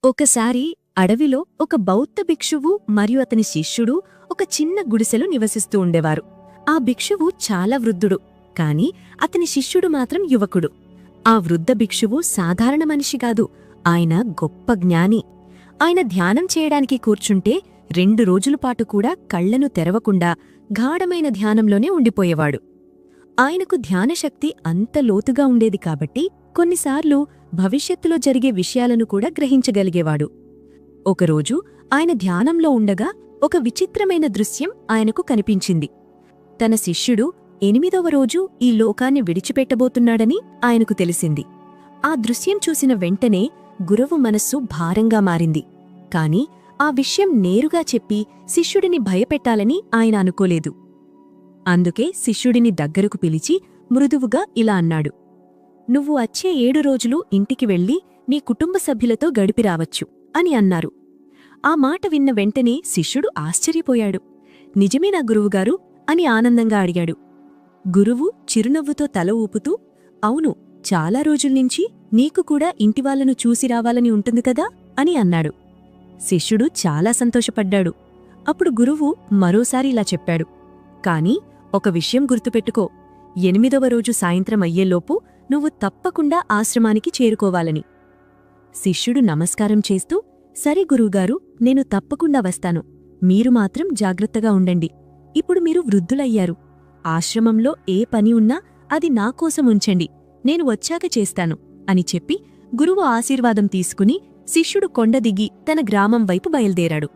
ఒకసారి అడవిలో ఒక బౌద్ధ భిక్షువు మరియు అతని శిష్యుడు ఒక చిన్న గుడిసెలో నివసిస్తూ ఉండేవారు. ఆ భిక్షువు చాలా వృద్ధుడు, కాని అతని శిష్యుడు మాత్రం యువకుడు. ఆ వృద్ధ భిక్షువు సాధారణ మనిషి కాదు, ఆయన గొప్ప జ్ఞాని. ఆయన ధ్యానం చేయడానికి కూర్చుంటే 2 రోజులపాటు కూడా కళ్లను తెరవకుండా గాఢమైన ధ్యానంలోనే ఉండిపోయేవాడు. ఆయనకు ధ్యానశక్తి అంత లోతుగా ఉండేది కాబట్టి కొన్నిసార్లు భవిష్యత్తులో జరిగే విషయాలను కూడా గ్రహించగలిగేవాడు. ఒకరోజు ఆయన ధ్యానంలో ఉండగా ఒక విచిత్రమైన దృశ్యం ఆయనకు కనిపించింది. తన శిష్యుడు 8వ రోజు ఈ లోకాన్ని విడిచిపెట్టబోతున్నాడని ఆయనకు తెలిసింది. ఆ దృశ్యం చూసిన వెంటనే గురువు మనస్సు భారంగా మారింది. కాని ఆ విషయం నేరుగా చెప్పి శిష్యుడిని భయపెట్టాలని ఆయన అనుకోలేదు. అందుకే శిష్యుడిని దగ్గరకు పిలిచి మృదువుగా ఇలా అన్నాడు: "నువ్వు వచ్చే 7 రోజులు ఇంటికి వెళ్ళి నీ కుటుంబ సభ్యులతో గడిపిరావచ్చు" అని అన్నారు. ఆ మాట విన్న వెంటనే శిష్యుడు ఆశ్చర్యపోయాడు. "నిజమేనా గురువుగారు?" అని ఆనందంగా అడిగాడు. గురువు చిరునవ్వుతో తల ఊపుతూ, "అవును, చాలా రోజుల్నించి నీకు కూడా ఇంటివాళ్లను చూసి రావాలని ఉంటుంది కదా" అని అన్నాడు. శిష్యుడు చాలా సంతోషపడ్డాడు. అప్పుడు గురువు మరోసారి ఇలా చెప్పాడు: "కాని ఒక విషయం గుర్తుపెట్టుకో, 8వ రోజు సాయంత్రం అయ్యేలోపు నువ్వు తప్పకుండా ఆశ్రమానికి చేరుకోవాలని." శిష్యుడు నమస్కారం చేస్తూ, "సరే గురువుగారు, నేను తప్పకుండా వస్తాను. మీరు మాత్రం జాగ్రత్తగా ఉండండి. ఇప్పుడు మీరు వృద్ధులయ్యారు. ఆశ్రమంలో ఏ పని ఉన్నా అది నాకోసం ఉంచండి, నేను వచ్చాక చేస్తాను" అని చెప్పి గురువు ఆశీర్వాదం తీసుకుని శిష్యుడు కొండ దిగి తన గ్రామం వైపు బయల్దేరాడు.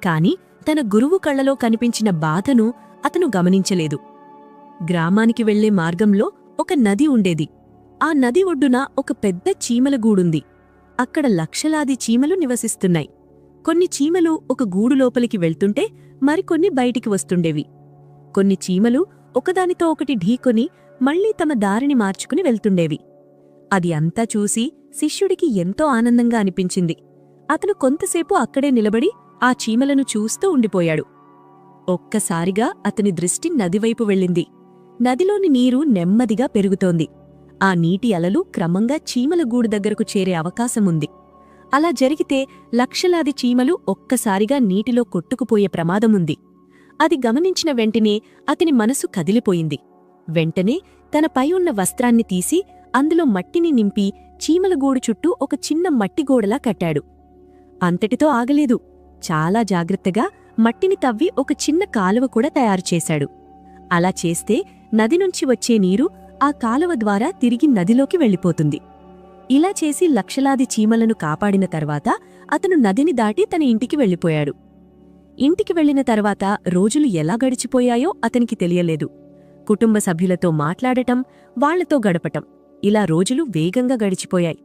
కాని తన గురువు కళ్లలో కనిపించిన బాధను అతను గమనించలేదు. గ్రామానికి వెళ్లే మార్గంలో ఒక నది ఉండేది. ఆ నది ఒడ్డున ఒక పెద్ద చీమల గూడుంది. అక్కడ లక్షలాది చీమలు నివసిస్తున్నాయి. కొన్ని చీమలు ఒక గూడు లోపలికి వెళ్తుంటే మరికొన్ని బయటికి వస్తుండేవి. కొన్ని చీమలు ఒకదానితో ఒకటి ఢీకొని మళ్లీ తమ దారిని మార్చుకుని వెళ్తుండేవి. అది అంతా చూసి శిష్యుడికి ఎంతో ఆనందంగా అనిపించింది. అతను కొంతసేపు అక్కడే నిలబడి ఆ చీమలను చూస్తూ ఉండిపోయాడు. ఒక్కసారిగా అతని దృష్టి నదివైపు వెళ్ళింది. నదిలోని నీరు నెమ్మదిగా పెరుగుతోంది. ఆ నీటి అలలు క్రమంగా చీమల గూడు దగ్గరకు చేరే అవకాశముంది. అలా జరిగితే లక్షలాది చీమలు ఒక్కసారిగా నీటిలో కొట్టుకుపోయే ప్రమాదముంది. అది గమనించిన వెంటనే అతని మనసు కదిలిపోయింది. వెంటనే తనపై ఉన్న వస్త్రాన్ని తీసి అందులో మట్టిని నింపి చీమల గూడు చుట్టూ ఒక చిన్న మట్టిగోడలా కట్టాడు. అంతటితో ఆగలేదు. చాలా జాగ్రత్తగా మట్టిని తవ్వి ఒక చిన్న కాలువ కూడా తయారుచేశాడు. అలా చేస్తే నది నుంచి వచ్చే నీరు ఆ కాలువ ద్వారా తిరిగి నదిలోకి వెళ్ళిపోతుంది. ఇలా చేసి లక్షలాది చీమలను కాపాడిన తర్వాత అతను నదిని దాటి తన ఇంటికి వెళ్ళిపోయాడు. ఇంటికి వెళ్లిన తర్వాత రోజులు ఎలా గడిచిపోయాయో అతనికి తెలియలేదు. కుటుంబ సభ్యులతో మాట్లాడటం, వాళ్లతో గడపటం, ఇలా రోజులు వేగంగా గడిచిపోయాయి.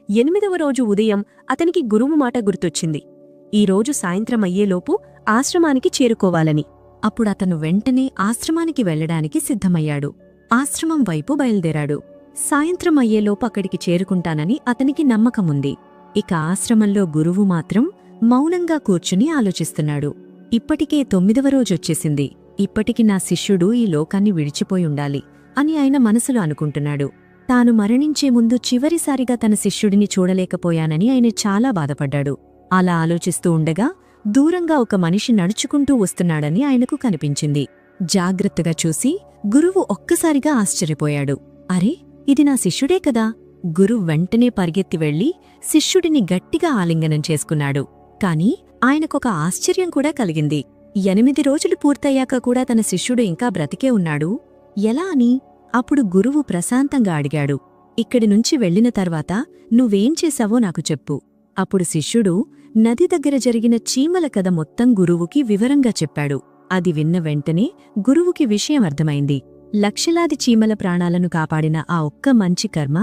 8వ రోజు ఉదయం అతనికి గురువు మాట గుర్తొచ్చింది. ఈ రోజు సాయంత్రం అయ్యేలోపు ఆశ్రమానికి చేరుకోవాలని. అప్పుడతను వెంటనే ఆశ్రమానికి వెళ్లడానికి సిద్ధమయ్యాడు. ఆశ్రమం వైపు బయల్దేరాడు. సాయంత్రం అయ్యేలోపు అక్కడికి చేరుకుంటానని అతనికి నమ్మకముంది. ఇక ఆశ్రమంలో గురువు మాత్రం మౌనంగా కూర్చుని ఆలోచిస్తున్నాడు. ఇప్పటికే 9వ రోజొచ్చేసింది. ఇప్పటికి నా శిష్యుడు ఈ లోకాన్ని విడిచిపోయుండాలి అని ఆయన మనసులో అనుకుంటున్నాడు. తాను మరణించే ముందు చివరిసారిగా తన శిష్యుడిని చూడలేకపోయానని ఆయన చాలా బాధపడ్డాడు. అలా ఆలోచిస్తూ ఉండగా దూరంగా ఒక మనిషి నడుచుకుంటూ వస్తున్నాడని ఆయనకు కనిపించింది. జాగ్రత్తగా చూసి గురువు ఒక్కసారిగా ఆశ్చర్యపోయాడు. "అరే, ఇది నా శిష్యుడే కదా!" గురువు వెంటనే పరిగెత్తి వెళ్లి శిష్యుడిని గట్టిగా ఆలింగనం చేసుకున్నాడు. కాని ఆయనకొక ఆశ్చర్యం కూడా కలిగింది. 8 రోజులు పూర్తయ్యాక కూడా తన శిష్యుడు ఇంకా బ్రతికే ఉన్నాడు. ఎలా అని? అప్పుడు గురువు ప్రశాంతంగా అడిగాడు. "ఇక్కడి నుంచి వెళ్లిన తర్వాత నువ్వేం చేశావో నాకు చెప్పు." అప్పుడు శిష్యుడు నది దగ్గర జరిగిన చీమల కథ మొత్తం గురువుకి వివరంగా చెప్పాడు. అది విన్న వెంటనే గురువుకి విషయం అర్థమైంది. లక్షలాది చీమల ప్రాణాలను కాపాడిన ఆ ఒక్క మంచి కర్మ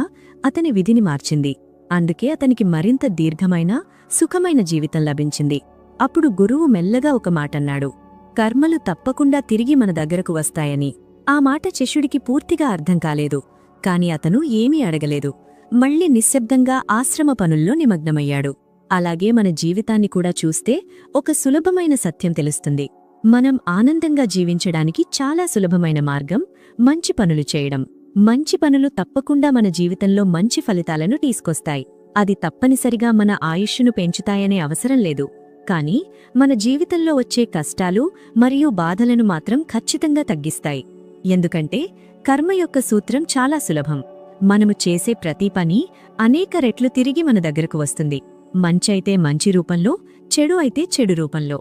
అతని విధిని మార్చింది. అందుకే అతనికి మరింత దీర్ఘమైన, సుఖమైన జీవితం లభించింది. అప్పుడు గురువు మెల్లగా ఒక మాటన్నాడు: "కర్మలు తప్పకుండా తిరిగి మన దగ్గరకు వస్తాయని." ఆ మాట శిష్యుడికి పూర్తిగా అర్థం కాలేదు. కాని అతను ఏమీ అడగలేదు. మళ్లీ నిశ్శబ్దంగా ఆశ్రమ పనుల్లో నిమగ్నమయ్యాడు. అలాగే మన జీవితాన్ని కూడా చూస్తే ఒక సులభమైన సత్యం తెలుస్తుంది. మనం ఆనందంగా జీవించడానికి చాలా సులభమైన మార్గం మంచి పనులు చేయడం. మంచి పనులు తప్పకుండా మన జీవితంలో మంచి ఫలితాలను తీసుకొస్తాయి. అది తప్పనిసరిగా మన ఆయుష్షును పెంచుతాయనే అవసరం లేదు, కానీ మన జీవితంలో వచ్చే కష్టాలు మరియు బాధలను మాత్రం ఖచ్చితంగా తగ్గిస్తాయి. ఎందుకంటే కర్మ యొక్క సూత్రం చాలా సులభం. మనము చేసే ప్రతి పని అనేక రెట్లు తిరిగి మన దగ్గరకు వస్తుంది. మంచైతే మంచి రూపంలో, చెడు అయితే చెడు రూపంలో.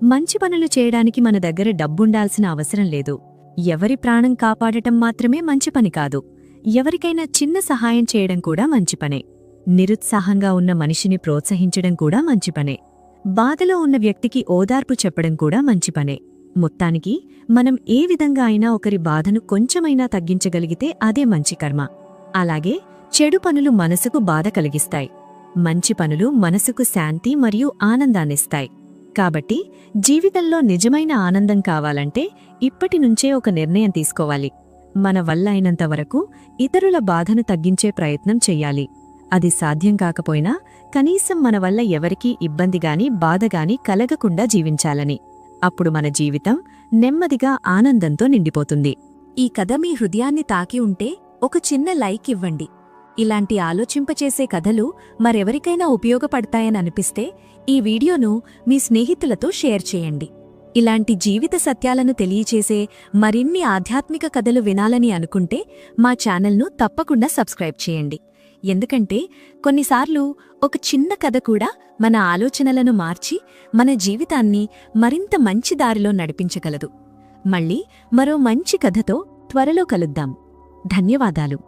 మంచి పనులు చేయడానికి మన దగ్గర డబ్బుండాల్సిన అవసరం లేదు. ఎవరి ప్రాణం కాపాడటం మాత్రమే మంచి పని కాదు, ఎవరికైనా చిన్న సహాయం చేయడం కూడా మంచి పనే. నిరుత్సాహంగా ఉన్న మనిషిని ప్రోత్సహించడం కూడా మంచి పనే. బాధలో ఉన్న వ్యక్తికి ఓదార్పు చెప్పడం కూడా మంచి పనే. మొత్తానికి మనం ఏ విధంగా అయినా ఒకరి బాధను కొంచెమైనా తగ్గించగలిగితే అదే మంచి కర్మ. అలాగే చెడు పనులు మనసుకు బాధ కలిగిస్తాయి, మంచి పనులు మనసుకు శాంతి మరియు ఆనందాన్నిస్తాయి. కాబట్టి జీవితంలో నిజమైన ఆనందం కావాలంటే ఇప్పటినుంచే ఒక నిర్ణయం తీసుకోవాలి. మన వల్ల అయినంతవరకు ఇతరుల బాధను తగ్గించే ప్రయత్నం చెయ్యాలి. అది సాధ్యం కాకపోయినా కనీసం మన వల్ల ఎవరికీ ఇబ్బందిగాని బాధగాని కలగకుండా జీవించాలని. అప్పుడు మన జీవితం నెమ్మదిగా ఆనందంతో నిండిపోతుంది. ఈ కథ మీ హృదయాన్ని తాకి ఉంటే ఒక చిన్న లైక్ ఇవ్వండి. ఇలాంటి ఆలోచింపచేసే కథలు మరెవరికైనా ఉపయోగపడతాయని అనిపిస్తే ఈ వీడియోను మీ స్నేహితులతో షేర్ చేయండి. ఇలాంటి జీవిత సత్యాలను తెలియచేసే మరిన్ని ఆధ్యాత్మిక కథలు వినాలని అనుకుంటే మా ఛానల్ను తప్పకుండా సబ్స్క్రైబ్ చేయండి. ఎందుకంటే కొన్నిసార్లు ఒక చిన్న కథ కూడా మన ఆలోచనలను మార్చి మన జీవితాన్ని మరింత మంచి దారిలో నడిపించగలదు. మళ్ళీ మరో మంచి కథతో త్వరలో కలుద్దాం. ధన్యవాదాలు.